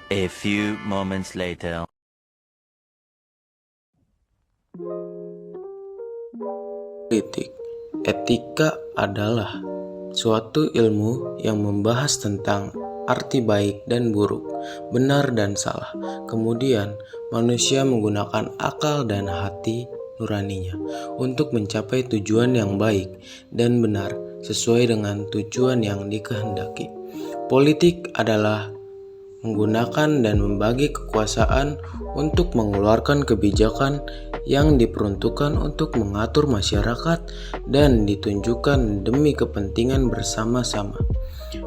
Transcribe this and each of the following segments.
A few moments later. Politik. Etika adalah suatu ilmu yang membahas tentang arti baik dan buruk, benar dan salah. Kemudian, manusia menggunakan akal dan hati nuraninya untuk mencapai tujuan yang baik dan benar sesuai dengan tujuan yang dikehendaki. Politik adalah menggunakan dan membagi kekuasaan untuk mengeluarkan kebijakan yang diperuntukkan untuk mengatur masyarakat dan ditunjukkan demi kepentingan bersama-sama.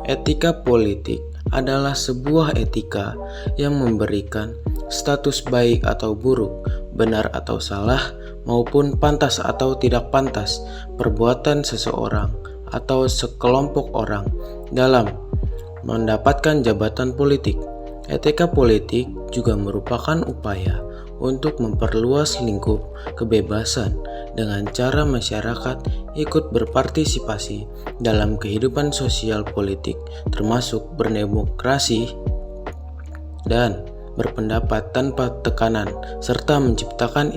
Etika politik adalah sebuah etika yang memberikan status baik atau buruk, benar atau salah, maupun pantas atau tidak pantas perbuatan seseorang atau sekelompok orang dalam mendapatkan jabatan politik. Etika politik juga merupakan upaya untuk memperluas lingkup kebebasan dengan cara masyarakat ikut berpartisipasi dalam kehidupan sosial politik, termasuk berdemokrasi dan berpendapat tanpa tekanan, serta menciptakan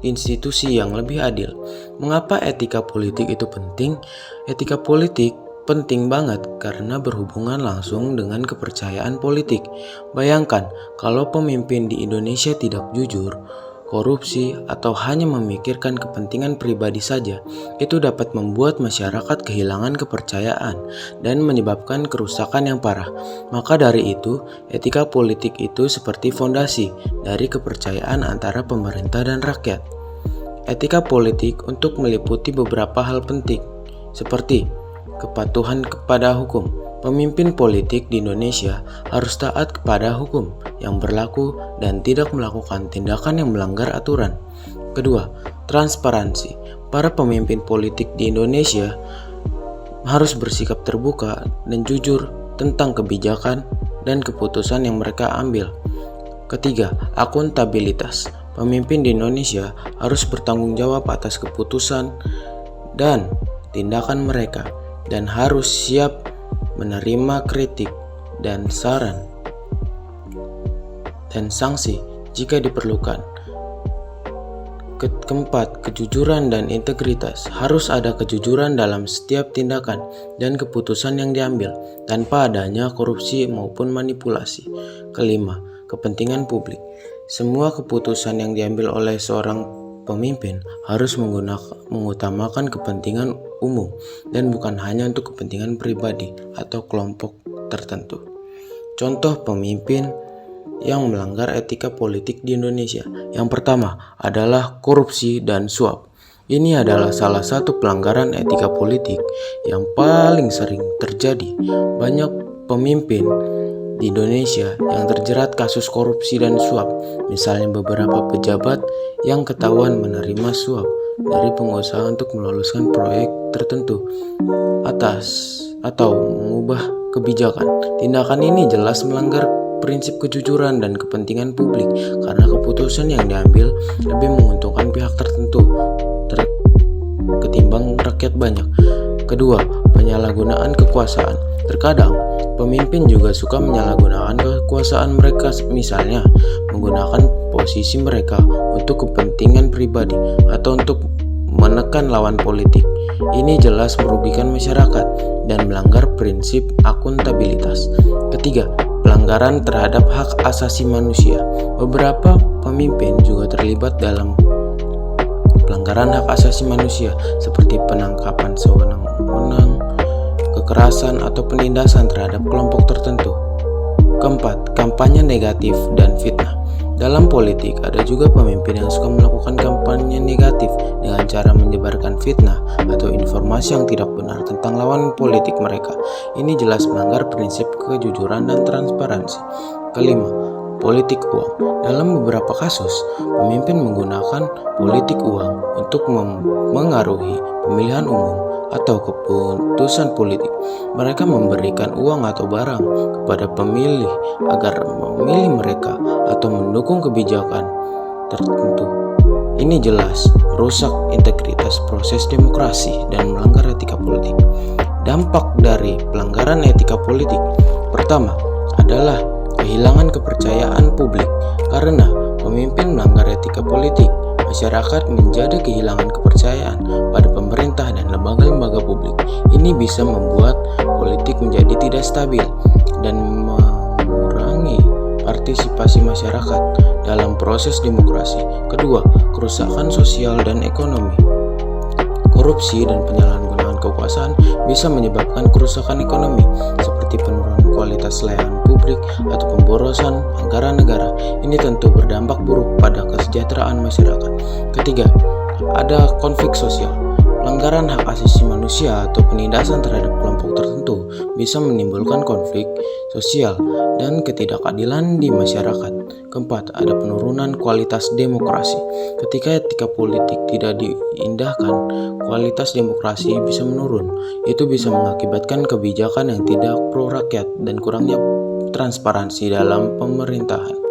institusi yang lebih adil. Mengapa etika politik itu penting? Etika politik penting banget karena berhubungan langsung dengan kepercayaan politik. Bayangkan kalau pemimpin di Indonesia tidak jujur, korupsi, atau hanya memikirkan kepentingan pribadi saja, itu dapat membuat masyarakat kehilangan kepercayaan dan menyebabkan kerusakan yang parah. Maka dari itu, etika politik itu seperti fondasi dari kepercayaan antara pemerintah dan rakyat. Etika politik untuk meliputi beberapa hal penting, seperti kepatuhan kepada hukum. Pemimpin politik di Indonesia harus taat kepada hukum yang berlaku dan tidak melakukan tindakan yang melanggar aturan. Kedua, transparansi. Para pemimpin politik di Indonesia harus bersikap terbuka dan jujur tentang kebijakan dan keputusan yang mereka ambil. Ketiga, akuntabilitas. Pemimpin di Indonesia harus bertanggung jawab atas keputusan dan tindakan mereka, dan harus siap menerima kritik dan saran dan sanksi jika diperlukan. Keempat, kejujuran dan integritas. Harus ada kejujuran dalam setiap tindakan dan keputusan yang diambil tanpa adanya korupsi maupun manipulasi. Kelima, kepentingan publik. Semua keputusan yang diambil oleh seorang pemimpin harus mengutamakan kepentingan umum dan bukan hanya untuk kepentingan pribadi atau kelompok tertentu. Contoh pemimpin yang melanggar etika politik di Indonesia. Yang pertama adalah korupsi dan suap. Ini adalah salah satu pelanggaran etika politik yang paling sering terjadi. Banyak pemimpin di Indonesia yang terjerat kasus korupsi dan suap, misalnya beberapa pejabat yang ketahuan menerima suap dari pengusaha untuk meloluskan proyek tertentu atau mengubah kebijakan. Tindakan ini jelas melanggar prinsip kejujuran dan kepentingan publik karena keputusan yang diambil lebih menguntungkan pihak tertentu ketimbang rakyat banyak. Kedua, penyalahgunaan kekuasaan. Terkadang pemimpin juga suka menyalahgunakan kekuasaan mereka, misalnya menggunakan posisi mereka untuk kepentingan pribadi atau untuk menekan lawan politik. Ini jelas merugikan masyarakat dan melanggar prinsip akuntabilitas. Ketiga, pelanggaran terhadap hak asasi manusia. Beberapa pemimpin juga terlibat dalam pelanggaran hak asasi manusia seperti penangkapan sewenang-wenang, kekerasan atau penindasan terhadap kelompok tertentu. Keempat, kampanye negatif dan fitnah. Dalam politik ada juga pemimpin yang suka melakukan kampanye negatif dengan cara menyebarkan fitnah atau informasi yang tidak benar tentang lawan politik mereka. Ini jelas melanggar prinsip kejujuran dan transparansi. Kelima, politik uang. Dalam beberapa kasus, pemimpin menggunakan politik uang untuk mengaruhi pemilihan umum atau keputusan politik. Mereka memberikan uang atau barang kepada pemilih agar memilih mereka atau mendukung kebijakan tertentu. Ini jelas merusak integritas proses demokrasi dan melanggar etika politik. Dampak dari pelanggaran etika politik pertama adalah kehilangan kepercayaan publik karena pemimpin melanggar etika politik. Masyarakat menjadi kehilangan kepercayaan pada pemerintah dan lembaga-lembaga publik. Ini bisa membuat politik menjadi tidak stabil dan mengurangi partisipasi masyarakat dalam proses demokrasi. Kedua, kerusakan sosial dan ekonomi. Korupsi dan penyalahgunaan kekuasaan bisa menyebabkan kerusakan ekonomi seperti penurunan kualitas layanan publik atau pemborosan anggaran negara. Ini tentu berdampak buruk pada kesejahteraan masyarakat. Ketiga, ada konflik sosial. Pelanggaran hak asasi manusia atau penindasan terhadap kelompok tertentu bisa menimbulkan konflik sosial dan ketidakadilan di masyarakat. Keempat, ada penurunan kualitas demokrasi. Ketika etika politik tidak diindahkan, kualitas demokrasi bisa menurun. Itu bisa mengakibatkan kebijakan yang tidak pro rakyat dan kurangnya transparansi dalam pemerintahan.